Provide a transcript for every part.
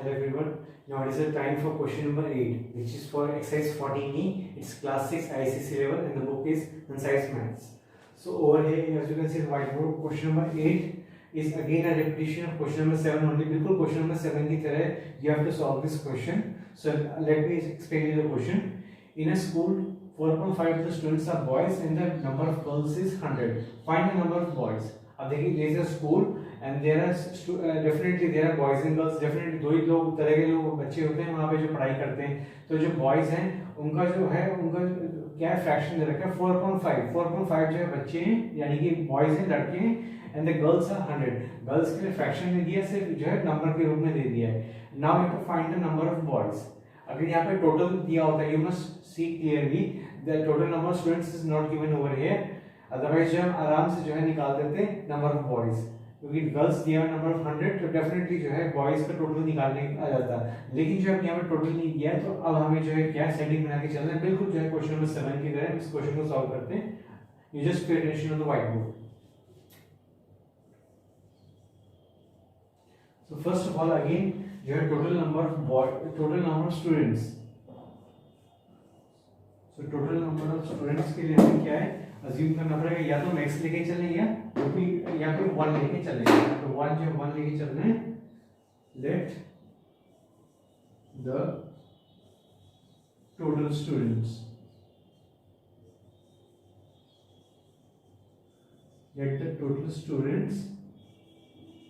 Hello everyone. Now it is the time for question number 8, which is for exercise 14E. It's class 6 ICC level and the book is Concise Maths. So over here, as you can see, the whiteboard, question number 8 is again a repetition of question number 7 only. बिल्कुल question number 7 की तरह you have to solve this question. So let me explain you the question. In a school, 4.5 of the students are boys and the number of girls is 100. Find the number of boys. अब देखिए, there is a school and there are definitely there are boys and girls. Definitely दो ही लोग तरह के लोग बच्चे होते हैं वहाँ पे जो पढ़ाई करते हैं. तो जो boys हैं उनका जो है उनका क्या फ्रैक्शन दे रखा है 4.5. 4.5 जो है बच्चे हैं यानी कि boys हैं, लड़के हैं, and the girls are 100. Girls के लिए फ्रैक्शन दे दिया, सिर्फ जो है नंबर के रूप में दे दिया है. Now you have to find the number of boys. अगर यहाँ पे टोटल दिया होता है, you must see clearly the total number of students is not given over here. Otherwise जो हम आराम से जो है निकाल देते हैं नंबर ऑफ बॉयज, क्योंकि गर्ल्स दिया नंबर ऑफ 100 तो डेफिनेटली जो है बॉयज का टोटल निकालने आ जाता है. लेकिन जो हम यहाँ पे टोटल नहीं दिया है तो अब हमें जो है क्या सेटिंग बना के चलना है, बिल्कुल जो है क्वेश्चन नंबर 7 की तरह इस क्वेश्चन को सॉल्व करते हैं. You just pay attention on the white board. So first of all again जो है total number of boy, total number of students. So total number of students के लिए हमें क्या है अज्यूम करना पड़ेगा, या तो मैक्स लेके चलें या फिर 1 लेके चलें. तो 1 जो 1 लेके चल रहे हैं. Let the total students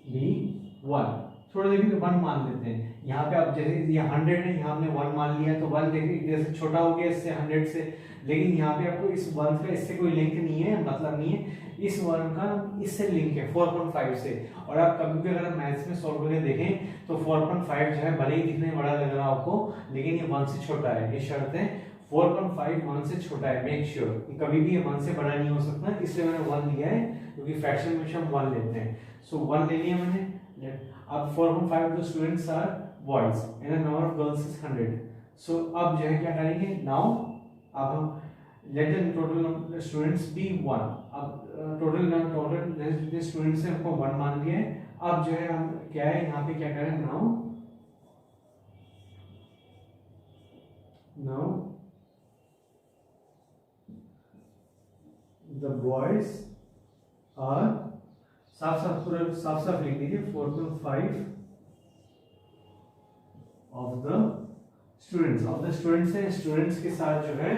be 1. थोड़ा देखिए 1 मान लेते हैं. यहाँ पे आप जैसे ये 100 है, यहाँ हमने 1 मान लिया तो 1 देखिए जैसे छोटा हो गया इससे 100 से. लेकिन यहाँ पे आपको इस 1 का इससे कोई लिंक नहीं है, मतलब नहीं है. इस 1 का इससे लिंक है 4.5 से. और आप कभी भी अगर मैथ्स में सॉल्व करके देखें तो 4.5 जो है भले ही दिखने बड़ा लग रहा है आपको, लेकिन ये 1 से छोटा है. ये शर्त है 4.5 1 से छोटा है. मेक श्योर कि कभी भी ये 1 से बड़ा नहीं हो सकता, इसलिए मैंने 1 लिया है क्योंकि फ्रैक्शन में हम 1 लेते हैं. सो 1 ले लिया मैंने. अब 4.5 the students are boys and the number of girls is 100. So अब जो है क्या करेंगे, now अब हम let the total students be 1. अब टोटल स्टूडेंट्स से हमको 1 मान लिया है. अब जो है हम क्या है यहाँ पे क्या करें, now the boys are साफ लिख दीजिए 4.5 ऑफ द स्टूडेंट्स है. स्टूडेंट्स के साथ जो है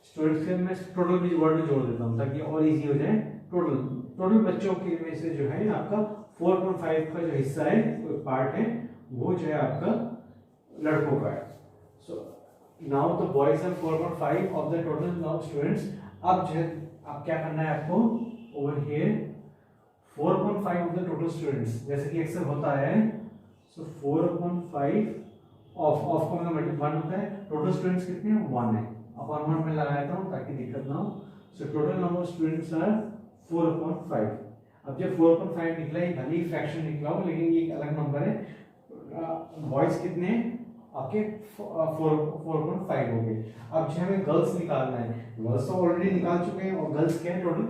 स्टूडेंट्स के मैं टोटल भी वर्ड जोड़ देता हूं ताकि और इजी हो जाए. टोटल बच्चों के में से जो है आपका 4.5 का जो हिस्सा है, पार्ट है, वो जो है आपका लड़कों का है. So now the boys are 4.5 of the total now students. अब जो है अब क्या करना है आपको over here 4.5 of the total students जैसे कि अक्सर होता है. so 4.5 ऑफ का मतलब 1 होता है. टोटल स्टूडेंट्स कितने हैं 1 है. अब 1 में लगाता हूँ ताकि दिक्कत ना हो. so total number of students are 4.5. अब जब 4.5 निकला ये भले ही फ्रैक्शन निकला हो लेकिन ये एक अलग नंबर है. बॉयज कितने हैं आपके 4.5 हो गए. अब जो हमें गर्ल्स निकालना है, गर्ल्स तो ऑलरेडी निकाल चुके हैं. और गर्ल्स क्या है टोटल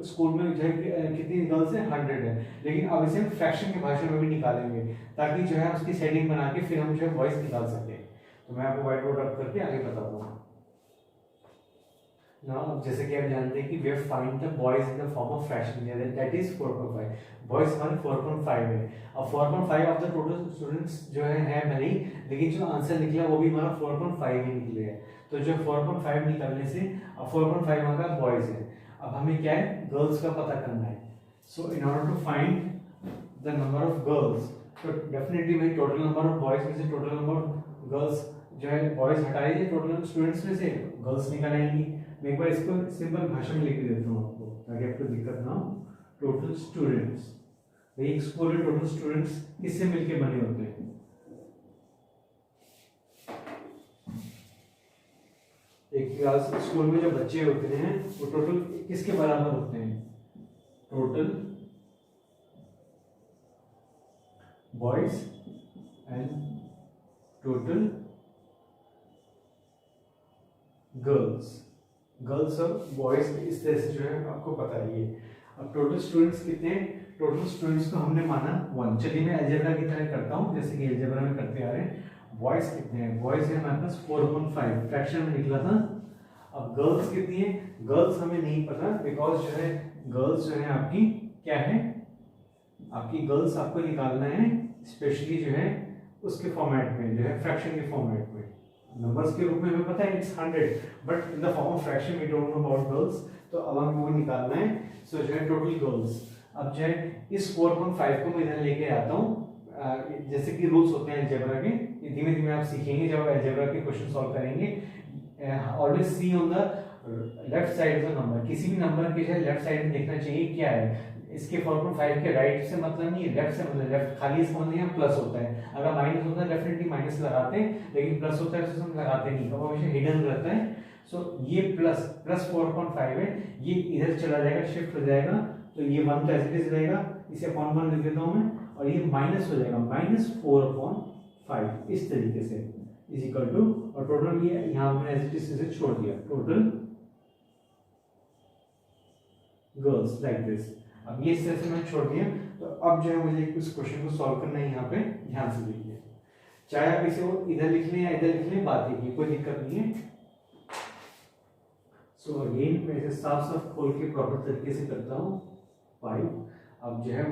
स्कूल में जो है कितनी गर्ल्स है 100 है. लेकिन अब इसे फ्रैक्शन की भाषा में भी निकालेंगे ताकि जो है उसकी सेटिंग बना के फिर हम जो है बॉयज निकाल सकें. तो मैं आपको व्हाइट बोर्ड रख करके आगे बताता हूँ. Now, जैसे कि आप जानते हैं कि we have find the boys in the form of fraction here, that is 4.5. boys हमारे 4.5 है. अब 4.5 of the total students जो है भले ही, लेकिन जो आंसर निकला वो भी हमारा 4.5 ही निकले है. तो जो 4.5 निकलने से अब 4.5 हमारा बॉयज है. अब हमें क्या है गर्ल्स का पता करना है. So in order to find the number of girls, तो डेफिनेटली भाई टोटल नंबर ऑफ बॉयज में से टोटल नंबर ऑफ गर्ल्स जो है बॉयज हटा दीजिए, टोटल स्टूडेंट्स में से गर्ल्स निकल आएंगी. मैं एक बार इसको सिंपल भाषा में लिख देता हूँ आपको ताकि आपको दिक्कत ना हो. टोटल स्टूडेंट्स, एक स्कूल में टोटल स्टूडेंट्स किससे मिलके बने होते हैं. एक क्लास स्कूल में जो बच्चे होते हैं वो टोटल किसके बराबर होते हैं, total boys and total girls और बॉयज इस तरह से जो है आपको पता ही है. अब टोटल स्टूडेंट्स कितने हैं टोटल स्टूडेंट्स को हमने माना 1। चलिए मैं अलजेब्रा की तरह करता हूँ, जैसे कि अलजेब्रा में करते आ रहे हैं। बॉयज कितने हैं? बॉयज है हमारे पास 4.5, फ्रैक्शन में निकला था। अब गर्ल्स कितनी है? गर्ल्स हमें नहीं पता, बिकॉज जो है गर्ल्स जो है आपकी क्या है, आपकी गर्ल्स आपको निकालना है स्पेशली जो है उसके फॉर्मेट में, जो है फ्रैक्शन के फॉर्मेट में। नंबर्स के रूप में हमें पता है it's 100, but in the form of fraction we don't know about girls, तो अब हमें वो निकालना है। सो जो है टोटल गर्ल्स, अब जो है इस 4.5 को मैं इधर लेके आता हूँ। जैसे कि रूल्स होते हैं अलजेब्रा के, धीमे धीमे आप सीखेंगे जब अलजेब्रा के क्वेश्चन सॉल्व करेंगे। Always see on the left side of the number, किसी भी नंबर के जो है लेफ्ट साइड में देखना चाहिए क्या है। इसके 4.5 के राइट से मतलब नहीं है, लेफ्ट से मतलब लेफ्ट खाली इसका मतलब यहाँ प्लस होता है। अगर माइनस होता है डेफिनेटली माइनस लगाते हैं, लेकिन प्लस होता है तो हम लगाते नहीं, तो हमेशा हिडन रहता है। सो ये प्लस 4.5 है, ये इधर चला जाएगा, शिफ्ट हो जाएगा, तो ये 1 तो एज इट इज रहेगा, इसे अपॉन 1 लिख देता हूँ मैं, और ये माइनस हो जाएगा -4/5 इस तरीके से इज इक्वल टू, और टोटल ये यहाँ मैंने एज इट इज इसे छोड़ दिया, टोटल गर्ल्स लाइक दिस। अब ये इस तरह से मैंने छोड़ दिया, तो अब जो है मुझे इस क्वेश्चन को सॉल्व करना है। यहाँ पे ध्यान से देखिए, चाहे आप इसे वो इधर लिख लें या इधर लिख लें, बात है कोई दिक्कत नहीं है। सो अगेन मैं इसे साफ साफ खोल के प्रॉपर तरीके से करता हूँ। 5, अब जो है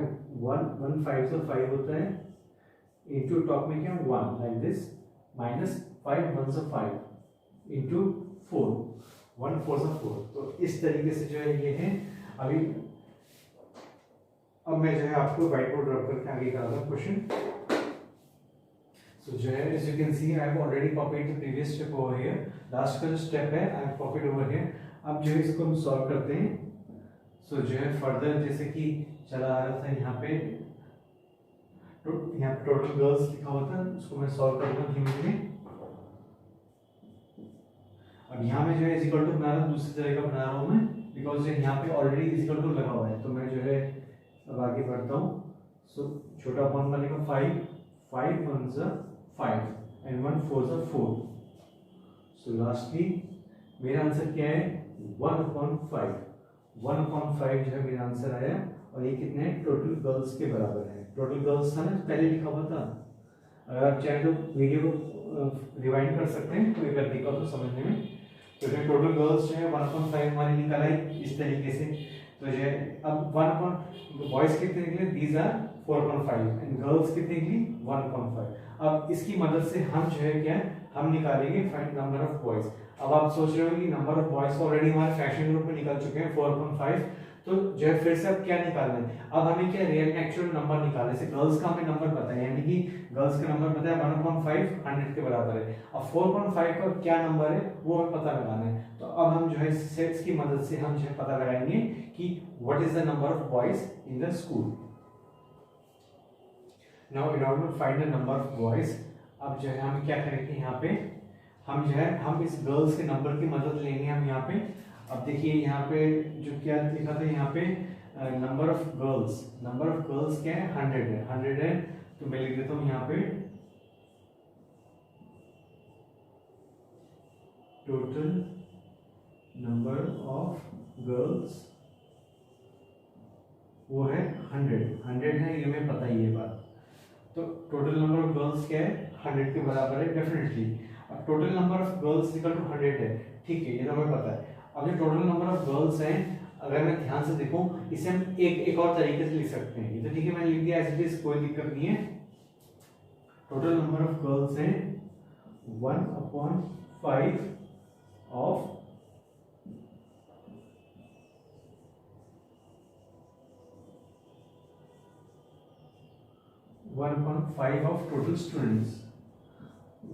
1 5 से 5 होता है, इंटू टॉप में क्या 1 लाइक दिस, माइनस 5 1 से 5 इंटू 4 1 4 से 4, तो इस तरीके से जो है ये है। अभी अब मैं जो है आपको व्हाइट बोर्ड रख करके आगे कराता हूँ क्वेश्चन। सो जो है as you can see I have already copied the previous step over here, last का जो स्टेप है I have copied over here. अब जो है इसको हम सॉल्व करते हैं। सो जो है फर्दर जैसे कि चला आ रहा था यहाँ पे टोटल गर्ल्स लिखा हुआ था, उसको मैं सॉल्व करूँगा धीमे धीमे। अब यहाँ में जो है इज इक्वल टू बना रहा हूँ, दूसरी तरह का बना रहा हूँ मैं, बिकॉज यहाँ पे ऑलरेडी इज इक्वल टू लगा हुआ है, तो मैं जो है अब आगे बढ़ता हूँ। सो छोटा अपॉन बनेगा 5 5 1 से 5 एंड 1 4 से 4। सो लास्टली मेरा आंसर क्या है 1/5 1/5 जो है मेरा आंसर आया, और ये कितने टोटल गर्ल्स के बराबर है। टोटल गर्ल्स था ना पहले लिखा हुआ था, अगर आप चाहे तो वीडियो को रिवाइंड कर सकते हैं, कोई अगर दिक्कत हो समझने में। तो जो टोटल गर्ल्स जो है 1/5 हमारी निकला है इस तरीके से। तो जो है अब बॉयज कितने निकले, दीज आर 4.5 एंड गर्ल्स कितने निकली 1.5। अब इसकी मदद से हम जो है क्या हम निकालेंगे फाइंड नंबर ऑफ बॉयज। अब आप सोच रहे हो कि नंबर ऑफ बॉयज ऑलरेडी हमारे फ्रैक्शन ग्रुप में निकल चुके हैं 4.5, तो जो है फिर से अब क्या निकालना है, अब हमें क्या रियल एक्चुअल नंबर निकालना है। जैसे गर्ल्स का हमें नंबर पता है, यानी कि गर्ल्स का नंबर पता है 1/5 100 के बराबर है। अब 4.5 का क्या नंबर है वो हमें पता लगाना है, तो अब हम जो है सेट्स की मदद से हम जो है पता लगाएंगे कि what is the number of boys in the school. Now in order to find the number of boys, अब जो है हम क्या करेंगे यहाँ पे, हम जो है हम इस गर्ल्स के नंबर की मदद लेंगे हम यहाँ पे। अब देखिए यहाँ पे जो क्या लिखा था यहाँ पे नंबर ऑफ गर्ल्स क्या है 100 है, तो मैं लिख देता हूँ यहाँ पे टोटल नंबर ऑफ गर्ल्स वो है 100 है, ये मैं पता ही है बात। तो टोटल नंबर ऑफ गर्ल्स क्या है 100 के बराबर है डेफिनेटली। अब total number of girls equal to 100 है, ठीक है, ये तो हमें पता है। अब जो टोटल नंबर ऑफ गर्ल्स हैं, अगर मैं ध्यान से देखूं, इसे हम एक और तरीके से लिख सकते हैं। ये तो ठीक है, मैंने लिख दिया एज इट इज, कोई दिक्कत नहीं है। टोटल नंबर ऑफ गर्ल्स हैं 1/5 ऑफ 1/5 ऑफ टोटल स्टूडेंट्स।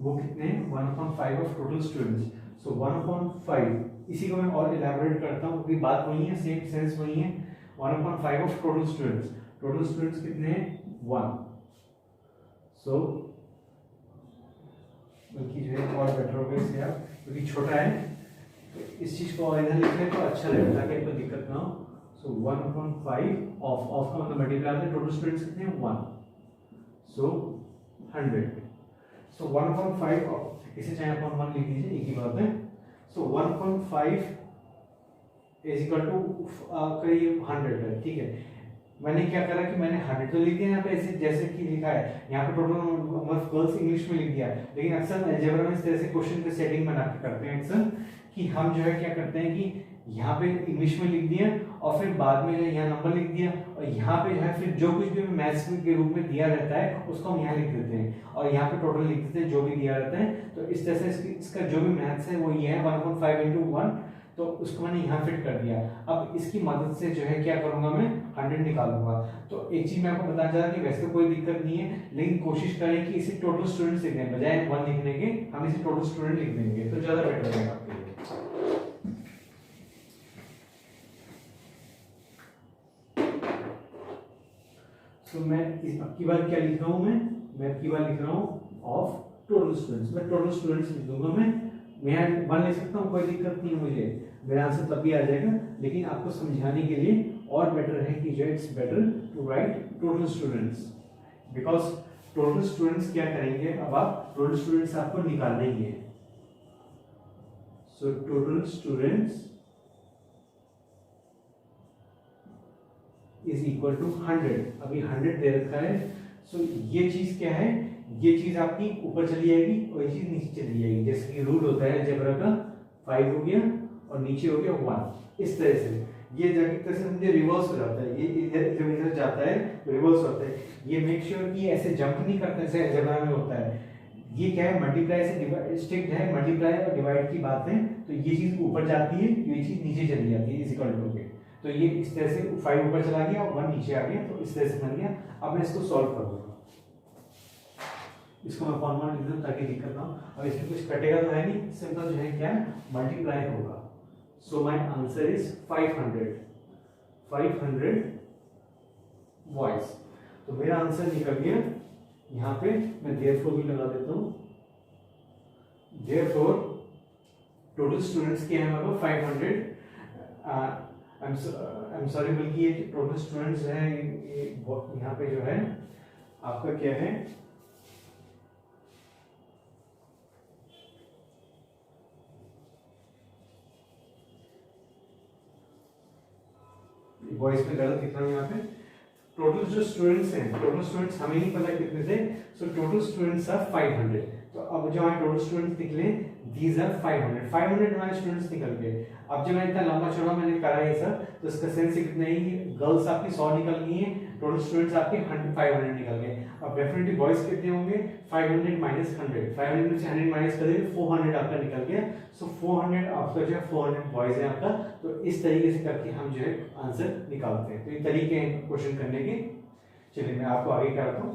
वो कितने 1/5 ऑफ टोटल स्टूडेंट्स। सो 1/5 इसी को मैं और इलैबोरेट करता हूँ क्योंकि बात वही है, सेम सेंस वही है। 1/5 ऑफ टोटल स्टूडेंट्स कितने हैं 1। सो बल्कि जो है और बेटर होगा इससे आप, क्योंकि छोटा है तो इस चीज को और इधर लिखें तो अच्छा लगेगा ताकि कोई दिक्कत ना हो। सो 1/5 ऑफ का मतलब मल्टीप्लाई है, टोटल स्टूडेंट्स कितने हैं 1, सो 100। सो 1/5 ऑफ, इसे चाहे अपन 1 लिख दीजिए, एक ही बात है। सो 1/5 इज इक्वल टू करीब 100 है, ठीक है। मैंने क्या करा कि मैंने 100 तो लिख दिया यहाँ पे, ऐसे जैसे कि लिखा है यहाँ पे total number of girls English में लिख दिया। लेकिन अक्सर अलजेब्रा में इस तरह से क्वेश्चन पे सेटिंग बना के करते हैं अक्सर, कि हम जो है क्या करते हैं कि यहाँ पे इंग्लिश में लिख दिया और फिर बाद में जो है यहाँ नंबर लिख दिया, और यहाँ पे जो है फिर जो कुछ भी मैथ्स के रूप में दिया रहता है उसको हम यहाँ लिख देते हैं, और यहाँ पे टोटल लिख देते हैं जो भी दिया रहता है। तो इस तरह से इसका जो भी मैथ्स है वो ये है 1.5 into 1, तो उसको मैंने यहाँ फिट कर दिया। अब इसकी मदद से जो है क्या करूंगा मैं 100 निकालूंगा। तो एक चीज मैं आपको बताना चाह रहा कि वैसे तो कोई दिक्कत नहीं है, लेकिन कोशिश करें कि इसे टोटल स्टूडेंट्स लिखने बजाय 1 लिखने के हम इसे टोटल स्टूडेंट लिख देंगे तो ज्यादा बेटर रहेगा आपके लिए। तो मैं अब की बार क्या लिख रहा हूँ, मैं अब की बार लिख रहा हूँ ऑफ टोटल स्टूडेंट्स। मैं टोटल स्टूडेंट्स लिख दूंगा, मैं 1 लिख सकता हूँ, कोई दिक्कत नहीं है मुझे, मेरा आंसर तब भी आ जाएगा। लेकिन आपको समझाने के लिए और बेटर है कि जो it's better to write total students, because total students क्या करेंगे, अब आप टोटल स्टूडेंट्स आपको निकालने ही है। So total students is equal to 100। अभी 100 दे रखा है। सो ये चीज क्या है, ये चीज आपकी ऊपर चली जाएगी और ये चीज नीचे चली जाएगी। जैसे कि रूल होता है अलजेब्रा का, 5 हो गया और नीचे हो गया 1, इस तरह से ये जाके तरह से मुझे रिवर्स हो जाता है। ये इधर जब इधर जाता है तो रिवर्स होता है। ये मेक श्योर कि ऐसे जंप नहीं करते जैसे अलजेब्रा में होता है। ये क्या है, मल्टीप्लाई से स्ट्रिक्ट है, मल्टीप्लाई और डिवाइड की बात है, तो ये चीज ऊपर जाती है, ये चीज नीचे चली जाती है, इज इक्वल टू के। तो ये इस तरह से 5 ऊपर चला गया और 1 नीचे आ गया, तो इस तरह से बन गया। अब मैं इसको सॉल्व करूंगा, इसको मैं फॉर्मूला लिख दूं ताकि दिक्कत ना हो। अब इसमें कुछ कटेगा तो है नहीं, सिंपल जो है क्या मल्टीप्लाई होगा। So my answer is 500 boys. तो मेरा आंसर निकल गया। यहाँ पे मैं देयरफॉर भी लगा देता हूँ। देयरफॉर टोटल स्टूडेंट्स के हैं मतलब 500। आई एम सॉरी, बल्कि ये टोटल स्टूडेंट्स है यहाँ पे जो है आपका क्या है, बॉयज में गलत लिख रहा हूँ। यहाँ पे टोटल जो स्टूडेंट्स हैं, टोटल स्टूडेंट्स हमें नहीं पता कितने थे, सो टोटल स्टूडेंट्स आर 500। तो अब जो हमारे टोटल स्टूडेंट्स निकले दीज आर 500 हमारे स्टूडेंट्स निकल गए। अब जब मैं इतना लंबा चौड़ा मैंने करा ये सब, तो इसका सेंस कितना है कि गर्ल्स आपकी 100 निकल गई हैं, टोटल स्टूडेंट्स आपके 500 निकल गए। अब डेफिनेटली बॉयज कितने होंगे, 500 माइनस 100, 500 में से 100 माइनस कर देंगे 400 आपका निकल गया। सो 400 आपका जो है 400 बॉयज है आपका। तो इस तरीके से करके हम जो है आंसर निकालते हैं। तो ये तरीके हैं क्वेश्चन करने के। चलिए मैं आपको आगे कराता हूँ।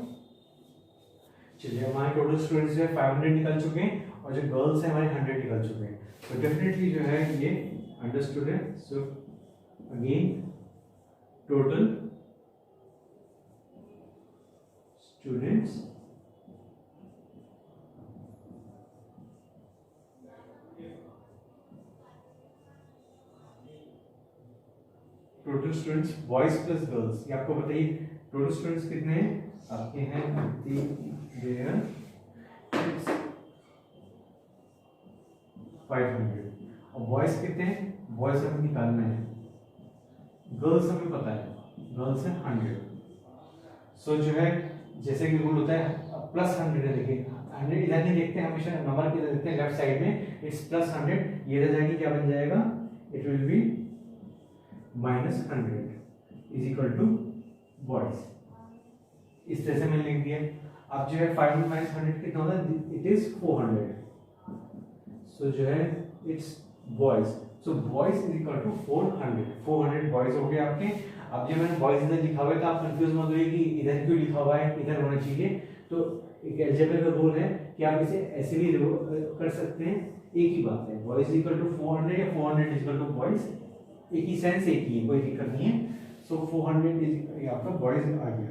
चलिए हमारे टोटल स्टूडेंट्स जो है 500 निकल चुके हैं और जो गर्ल्स हैं हमारे 100 निकल चुके हैं। तो डेफिनेटली जो है ये अंडरस्टूड है। So again total students total students boys plus girls, ये आपको बताइए टोटल स्टूडेंट्स कितने हैं आपके हैं 500 और बॉयज कितने हैं, बॉयज हमें निकालना है, गर्ल्स हमें पता है, गर्ल्स है 100। सो जो है जैसे कि रूल होता है प्लस 100 है, देखिए 100 इधर नहीं देखते, हमेशा नंबर किधर देखते हैं लेफ्ट साइड में, इट्स प्लस 100, ये इधर जाएंगे क्या बन जाएगा, it will be minus 100 is equal to boys. इस तरह से मैंने लिख दिया। अब जो है 500 माइनस 100 कितना होता है, इट इज 400। सो जो है it's boys, so boys is equal to 400 boys हो गए आपके। अब जब मैंने बॉयज इधर लिखा हुआ है तो आप कंफ्यूज मत होइए कि इधर क्यों लिखा हुआ है, इधर होना चाहिए। तो एक अलजेब्रा का रूल है कि आप इसे ऐसे भी कर सकते हैं, एक ही बात है, बॉयज इज इक्वल टू 400 या 400 इज इक्वल टू बॉयज, एक ही सेंस एक ही है, कोई दिक्कत नहीं है। सो 400 इज आपका बॉयज आ गया।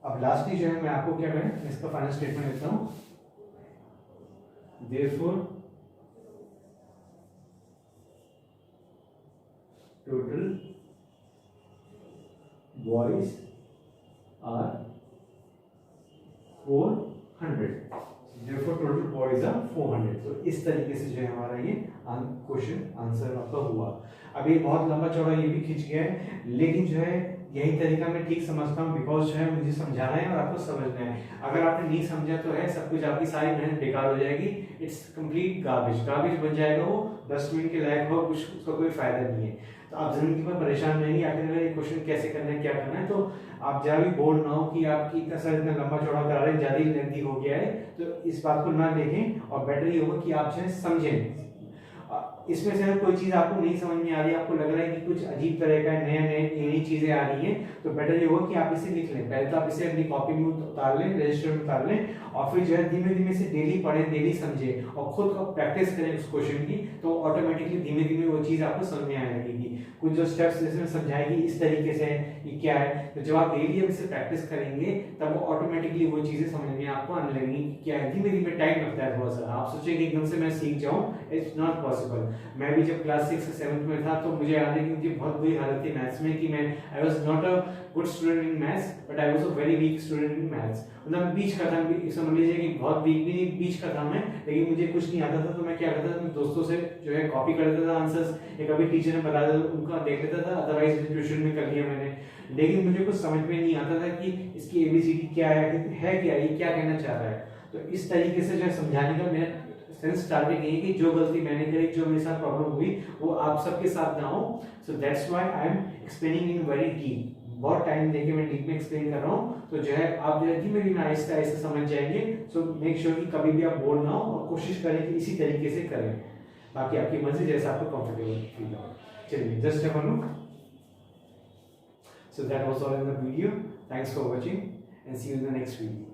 अब लास्टली जो है मैं आपको क्या करें, मैं इसका फाइनल स्टेटमेंट लिखता हूं। Therefore total boys are 400, therefore total boys are 400। तो इस तरीके से जो है हमारा ये क्वेश्चन आंसर आपका हुआ। अब ये बहुत लंबा चौड़ा ये भी खिंच गया है, लेकिन जो है यही तरीका मैं ठीक समझता हूँ, बिकॉज जो है मुझे समझाना है और आपको समझना है। अगर आपने नहीं समझा तो है सब कुछ, आपकी सारी मेहनत बेकार हो जाएगी, इट्स कंप्लीट गार्बेज बन जाएगा, वो डस्टबिन के लायक हो, कुछ उसका कोई फायदा नहीं है। तो आप जिंदगी में परेशान रहेंगे आखिर ये क्वेश्चन कैसे करना है, क्या करना है। तो आप जहाँ भी बोर्ड ना हो कि आपकी इतना सर इतना लंबा चौड़ा करा रहे हैं, ज्यादा ही लेंथी हो गया है, तो इस बात को ना देखें, और बेटर ये होगा कि आप जो है समझें। इसमें से अगर कोई चीज आपको नहीं समझ में आ रही है, आपको लग रहा है कि कुछ अजीब तरह का नई चीजें आ रही हैं, तो बेटर ये होगा कि आप इसे लिख लें। पहले तो आप इसे अपनी कॉपी में उतार लें, रजिस्टर में उतार लें, और फिर जो है धीमे धीमे से डेली पढ़ें, डेली समझें और खुद को प्रैक्टिस करें उस क्वेश्चन की, तो ऑटोमेटिकली धीमे धीमे वो चीज आपको समझ में आने लगेगी। कुछ जो स्टेप्स इसमें समझाएगी इस तरीके से ये क्या है, तो जब आप डेली अब इसे प्रैक्टिस करेंगे तब वो ऑटोमेटिकली वो चीजें समझ में आपको आने लगेंगी क्या है। धीमे धीमे टाइम लगता है थोड़ा सा, आप सोचेंगे एकदम से मैं सीख जाऊं, इट्स नॉट पॉसिबल। मैं भी जब क्लास 6 से 7th में था तो मुझे याद है कि मुझे बहुत बुरी हालत थी मैथ्स में, कि मैं I was not a good student in maths, but I was a very weak student in maths. मतलब बीच का था, समझ लीजिए कि बहुत वीक भी नहीं, बीच का था मैं, लेकिन मुझे कुछ नहीं आता था। तो मैं क्या करता था, दोस्तों से जो है कॉपी कर लेता था आंसर्स, या कभी टीचर ने बता दिया उनका देख लेता था, अदरवाइज ट्यूशन में कर लिया मैंने। लेकिन मुझे कुछ समझ में नहीं आता था कि इसकी एबीसीडी क्या है क्या, ये क्या कहना चाह रहा है। तो इस तरीके से जो है समझाने का मेरा सेंस टारगेट यही है कि जो गलती मैंने करी, जो मेरे साथ प्रॉब्लम हुई, वो आप सबके साथ ना हो। So that's why I am explaining in very deep. बहुत टाइम देके मैं डीप में एक्सप्लेन कर रहा हूँ, तो जो है आप जो है धीमे धीमे आहिस्ते आहिस्ते समझ जाएंगे। सो मेक श्योर कि कभी भी आप बोर ना हो, और कोशिश करें कि इसी तरीके से करें, बाकी आपकी मर्जी, जैसा आपको कंफर्टेबल फील हो। चलिए just have a look. So that was all in the video. Thanks for watching and see you in the next video.